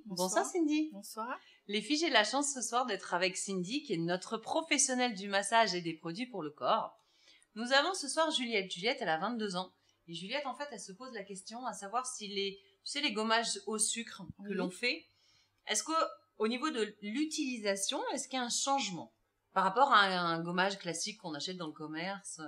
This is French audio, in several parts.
Bonsoir Cindy. Bonsoir. Les filles, j'ai la chance ce soir d'être avec Cindy, qui est notre professionnelle du massage et des produits pour le corps. Nous avons ce soir Juliette. Juliette, elle a 22 ans. Et Juliette, en fait, elle se pose la question à savoir si les gommages au sucre que l'on fait, est-ce qu'au niveau de l'utilisation, est-ce qu'il y a un changement par rapport à un gommage classique qu'on achète dans le commerce?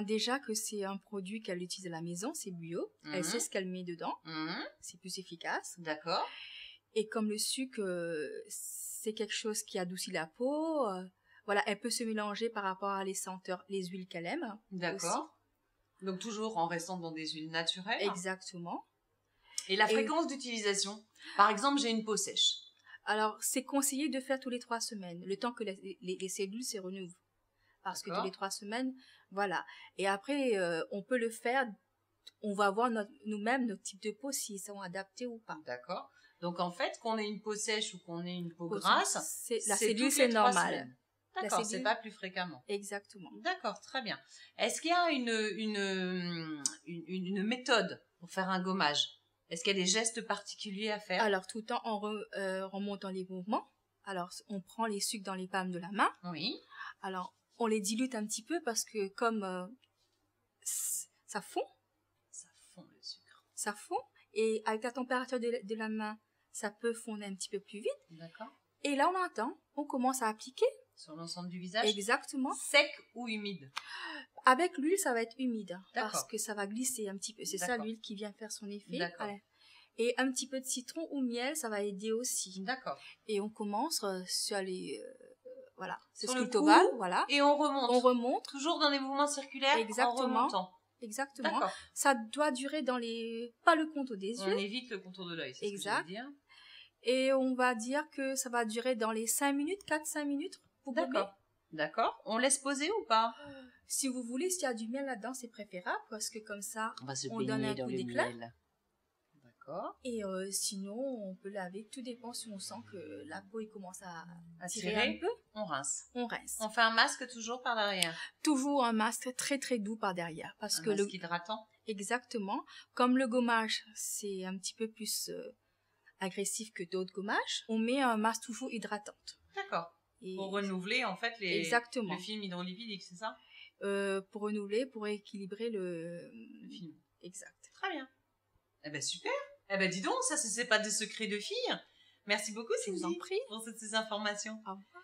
Déjà que c'est un produit qu'elle utilise à la maison, c'est bio. Elle sait ce qu'elle met dedans. C'est plus efficace. D'accord. Et comme le sucre, c'est quelque chose qui adoucit la peau, voilà, elle peut se mélanger par rapport à les senteurs, les huiles qu'elle aime. D'accord. Aussi. Donc toujours en restant dans des huiles naturelles. Exactement. Et la fréquence d'utilisation? Par exemple, j'ai une peau sèche. Alors, c'est conseillé de faire tous les 3 semaines, le temps que les cellules se renouvellent. Parce que tous les 3 semaines, voilà. Et après, on peut le faire, on va voir nous-mêmes notre type de peau, s'ils sont adaptés ou pas. D'accord. Donc en fait, qu'on ait une peau sèche ou qu'on ait une peau grasse, la cellule, c'est normal. D'accord, c'est pas plus fréquemment. Exactement. D'accord, très bien. Est-ce qu'il y a une méthode pour faire un gommage? Est-ce qu'il y a des gestes particuliers à faire? Alors, tout le temps en remontant les mouvements. Alors, on prend les sucres dans les palmes de la main. Oui. Alors, on les dilute un petit peu parce que comme ça fond. Ça fond le sucre. Ça fond. Et avec la température de la main, ça peut fondre un petit peu plus vite. D'accord. Et là, on attend. On commence à appliquer. Sur l'ensemble du visage? Exactement. Sec ou humide? Avec l'huile, ça va être humide. D'accord. Parce que ça va glisser un petit peu. C'est ça l'huile qui vient faire son effet. D'accord. Et un petit peu de citron ou miel, ça va aider aussi. D'accord. Et on commence sur les... voilà. C'est sur le ovale, voilà. Et on remonte. On remonte. Toujours dans des mouvements circulaires. Exactement. En remontant. Exactement. D'accord. Ça doit durer dans les... Pas le contour des yeux. On évite le contour de l'œil, c'est exact. Ce que je veux dire. Et on va dire que ça va durer dans les 5 minutes, 4-5 minutes. D'accord. D'accord. On laisse poser ou pas? Si vous voulez, s'il y a du miel là-dedans, c'est préférable parce que comme ça, on donne un coup d'éclat. D'accord. Et sinon, on peut laver. Tout dépend si on sent que la peau commence à tirer un peu. On rince. On rince. On fait un masque toujours par derrière. Toujours un masque très très doux par derrière. Parce que masque hydratant. Exactement. Comme le gommage, c'est un petit peu plus agressif que d'autres gommages, on met un masque toujours hydratant. D'accord. Pour renouveler en fait le film hydrolipidique, c'est ça? Pour renouveler, pour équilibrer le film. Exact. Très bien. Eh ben super. Eh ben dis donc, ça c'est pas des secrets de filles. Merci beaucoup Cindy. Je vous en prie. Pour toutes ces informations. Au revoir.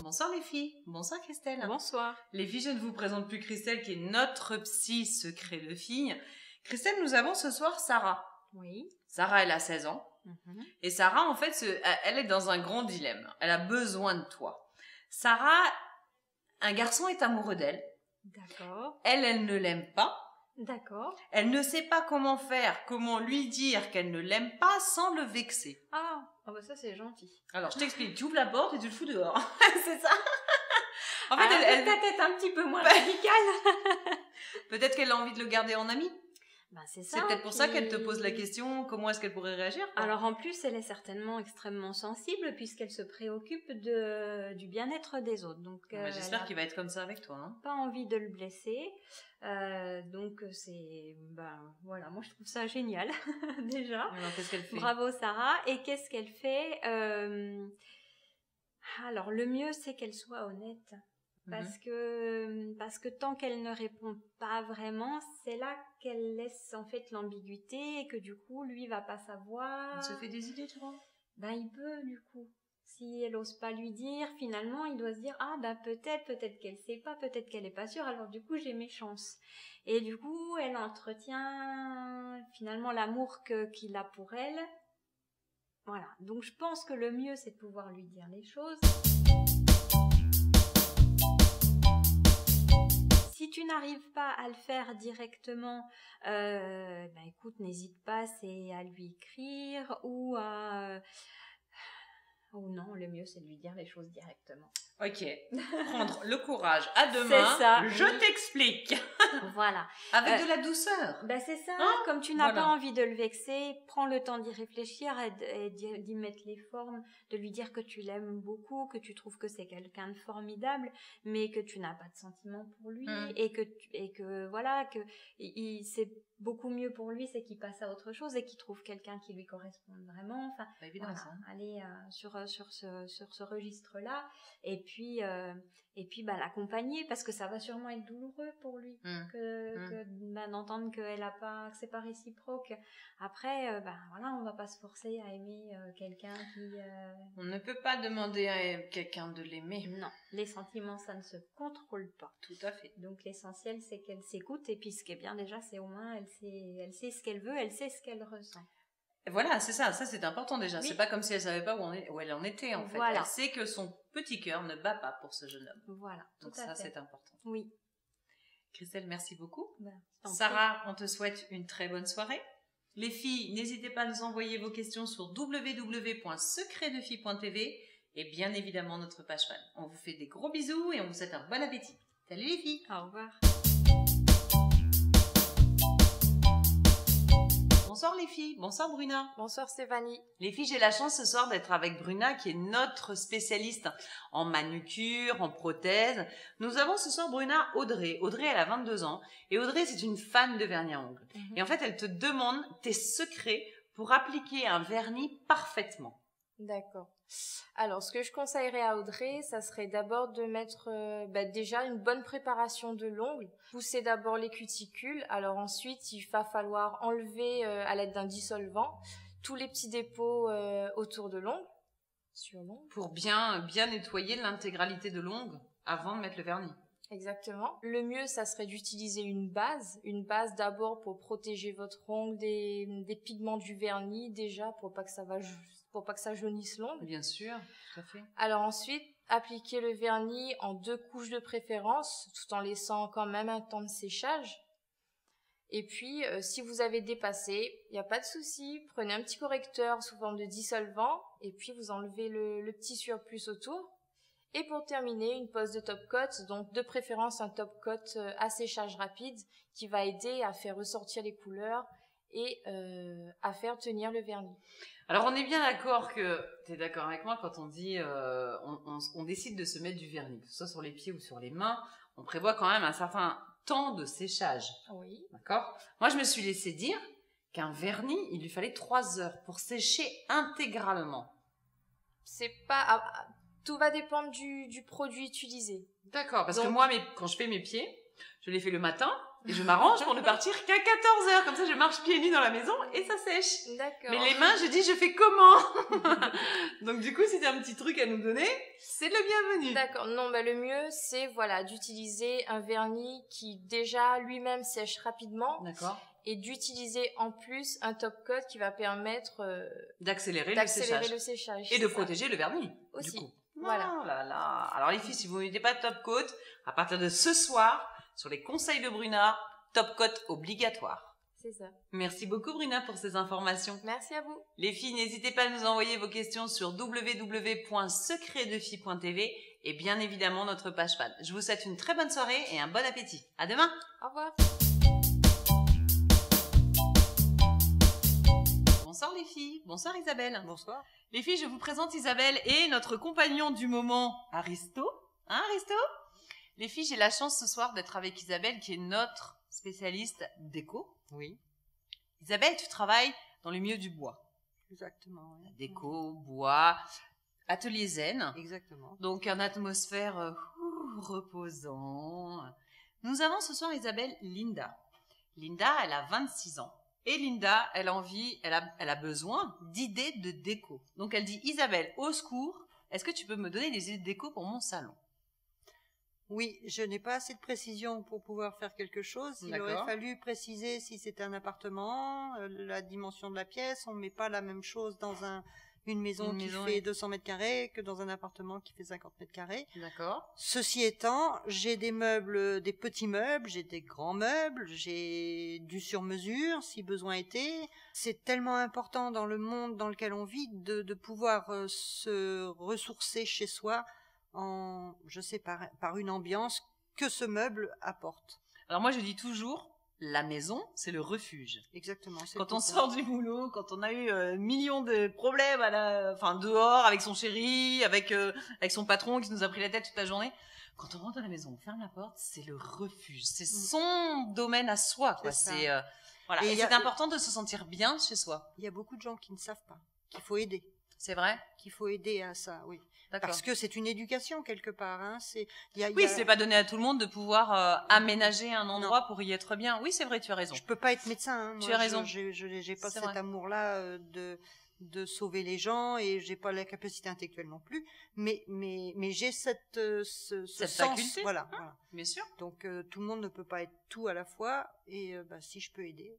Bonsoir les filles. Bonsoir Christelle. Bonsoir. Les filles, je ne vous présente plus Christelle qui est notre psy secret de filles. Christelle, nous avons ce soir Sarah. Oui. Sarah, elle a 16 ans. Et Sarah, en fait, elle est dans un grand dilemme. Elle a besoin de toi. Sarah, un garçon est amoureux d'elle. D'accord. Elle ne l'aime pas. D'accord. Elle ne sait pas comment faire, comment lui dire qu'elle ne l'aime pas sans le vexer. Ah bah ça c'est gentil. Alors, je t'explique. Tu ouvres la porte et tu le fous dehors. C'est ça. En fait, elle peut-être être un petit peu moins radicale. Peut-être qu'elle a envie de le garder en ami. C'est ça. C'est peut-être pour ça qu'elle te pose la question, comment est-ce qu'elle pourrait réagir, quoi. Alors en plus, elle est certainement extrêmement sensible puisqu'elle se préoccupe du bien-être des autres. Donc j'espère qu'il va être comme ça avec toi. Hein. Pas envie de le blesser. Donc c'est... voilà, moi je trouve ça génial déjà. Alors qu'est-ce qu'elle fait? Bravo Sarah. Et qu'est-ce qu'elle fait? Alors le mieux c'est qu'elle soit honnête. Parce que tant qu'elle ne répond pas vraiment, c'est là qu'elle laisse en fait l'ambiguïté et que du coup, lui va pas savoir. Il se fait des idées, tu vois? Il peut du coup. Si elle ose pas lui dire, finalement, il doit se dire peut-être qu'elle sait pas, peut-être qu'elle est pas sûre. Alors du coup, j'ai mes chances. Et du coup, elle entretient finalement l'amour qu'il a pour elle. Voilà. Donc je pense que le mieux, c'est de pouvoir lui dire les choses. Si tu n'arrives pas à le faire directement, écoute, n'hésite pas, c'est à lui écrire ou à... Ou non, le mieux c'est de lui dire les choses directement. Ok, prendre le courage à deux mains. C'est ça. Je t'explique. Voilà. Avec de la douceur. Ben c'est ça, Hein, comme tu n'as voilà. pas envie de le vexer, prends le temps d'y réfléchir et d'y mettre les formes, de lui dire que tu l'aimes beaucoup, que tu trouves que c'est quelqu'un de formidable, mais que tu n'as pas de sentiments pour lui et que voilà, que c'est beaucoup mieux pour lui, c'est qu'il passe à autre chose et qu'il trouve quelqu'un qui lui corresponde vraiment. Enfin, Pas évident, voilà, ça. aller sur ce registre-là et puis bah, l'accompagner parce que ça va sûrement être douloureux pour lui d'entendre que c'est pas réciproque. Après voilà, on va pas se forcer à aimer quelqu'un qui On ne peut pas demander à quelqu'un de l'aimer. non, les sentiments ça ne se contrôle pas. Tout à fait. Donc l'essentiel c'est qu'elle s'écoute et puis ce qui est bien déjà c'est au moins elle sait ce qu'elle veut, elle sait ce qu'elle ressent. Voilà, c'est ça c'est important déjà. Oui. C'est pas comme si elle savait pas où elle en était en fait. Voilà. Elle sait que son petit cœur ne bat pas pour ce jeune homme. Voilà, Donc tout à ça fait. c'est important. Oui. Christelle, merci beaucoup. Ben, je t'en Sarah, on te souhaite une très bonne soirée. Les filles, n'hésitez pas à nous envoyer vos questions sur www.secretdefille.tv et bien évidemment notre page fan. On vous fait des gros bisous et on vous souhaite un bon appétit. Salut les filles. prie. Au revoir. Bonsoir les filles, bonsoir Bruna. Bonsoir Stéphanie. Les filles, j'ai la chance ce soir d'être avec Bruna qui est notre spécialiste en manucure, en prothèse. Nous avons ce soir Bruna Audrey. Audrey, elle a 22 ans et Audrey, c'est une fan de vernis à ongles. Et en fait, elle te demande tes secrets pour appliquer un vernis parfaitement. D'accord. Alors, ce que je conseillerais à Audrey, ça serait d'abord de mettre déjà une bonne préparation de l'ongle. Pousser d'abord les cuticules. Alors ensuite, il va falloir enlever à l'aide d'un dissolvant tous les petits dépôts autour de l'ongle. Sur l'ongle. Pour bien nettoyer l'intégralité de l'ongle avant de mettre le vernis. Exactement. Le mieux, ça serait d'utiliser une base. Une base d'abord pour protéger votre ongle des pigments du vernis déjà pour pas que ça jaunisse l'ongle. Bien sûr, tout à fait. Alors ensuite, appliquer le vernis en 2 couches de préférence, tout en laissant quand même un temps de séchage. Et puis, si vous avez dépassé, il n'y a pas de souci, prenez un petit correcteur sous forme de dissolvant, et puis vous enlevez le petit surplus autour. Et pour terminer, une pose de top coat, donc de préférence un top coat à séchage rapide, qui va aider à faire ressortir les couleurs et à faire tenir le vernis. Alors on est bien d'accord que, tu es d'accord avec moi, quand on dit, on décide de se mettre du vernis, que ce soit sur les pieds ou sur les mains, on prévoit quand même un certain temps de séchage. Oui. D'accord ? Moi je me suis laissé dire qu'un vernis, il lui fallait 3 heures pour sécher intégralement. C'est pas... Tout va dépendre du produit utilisé. D'accord, parce Donc- que moi, quand je fais mes pieds, je les fais le matin et je m'arrange pour ne partir qu'à 14 heures. Comme ça, je marche pieds nus dans la maison et ça sèche. D'accord. Mais les mains, je dis, je fais comment? Donc du coup, si tu as un petit truc à nous donner, c'est le bienvenu. D'accord. Non, le mieux, c'est d'utiliser un vernis qui déjà lui-même sèche rapidement D'accord. et d'utiliser en plus un top coat qui va permettre D'accélérer le d'accélérer séchage. le séchage. Et c'est de ça. protéger le vernis. Aussi. Du coup. Voilà. Oh là là. Alors les filles, si vous n'êtes pas top coat, à partir de ce soir, sur les conseils de Bruna, top coat obligatoire. C'est ça. Merci beaucoup Bruna pour ces informations. Merci à vous. Les filles, n'hésitez pas à nous envoyer vos questions sur www.secretdefille.tv et bien évidemment notre page fan. Je vous souhaite une très bonne soirée et un bon appétit. À demain. Au revoir. Bonsoir les filles. Bonsoir Isabelle. Bonsoir. Les filles, je vous présente Isabelle et notre compagnon du moment, Aristo. Hein, Aristo? Les filles, j'ai la chance ce soir d'être avec Isabelle qui est notre spécialiste déco. Oui, Isabelle, tu travailles dans le milieu du bois. exactement. Oui. Déco, bois, atelier zen. Exactement. Donc, une atmosphère reposant. Nous avons ce soir Isabelle Linda. Linda, elle a 26 ans. Et Linda, elle a besoin d'idées de déco. Donc, elle dit, Isabelle, au secours, est-ce que tu peux me donner des idées de déco pour mon salon? Oui, je n'ai pas assez de précision pour pouvoir faire quelque chose. Il D'accord. aurait fallu préciser si c'est un appartement, la dimension de la pièce. On ne met pas la même chose dans une maison qui fait 200 mètres carrés que dans un appartement qui fait 50 mètres carrés. D'accord. Ceci étant, j'ai des meubles, des petits meubles, j'ai des grands meubles, j'ai du sur-mesure si besoin était. C'est tellement important dans le monde dans lequel on vit de pouvoir se ressourcer chez soi par une ambiance que ce meuble apporte. Alors moi, je dis toujours, la maison, c'est le refuge. Exactement. Quand on sort du boulot, quand on a eu millions de problèmes dehors, avec son chéri, avec son patron qui nous a pris la tête toute la journée, quand on rentre à la maison, on ferme la porte, c'est le refuge. C'est son domaine à soi, quoi. C'est voilà. Et c'est important de se sentir bien chez soi. Il y a beaucoup de gens qui ne savent pas qu'il faut aider. C'est vrai? Qu'il faut aider à ça, oui. D'accord. Parce que c'est une éducation quelque part. Hein. C'est pas donné à tout le monde de pouvoir aménager un endroit pour y être bien. Oui, c'est vrai, tu as raison. Je peux pas être médecin. Hein. Tu as raison. J'ai pas cet amour-là de sauver les gens et j'ai pas la capacité intellectuelle non plus. Mais j'ai cette sens. Faculté. Voilà. Bien sûr. Donc tout le monde ne peut pas être tout à la fois et si je peux aider.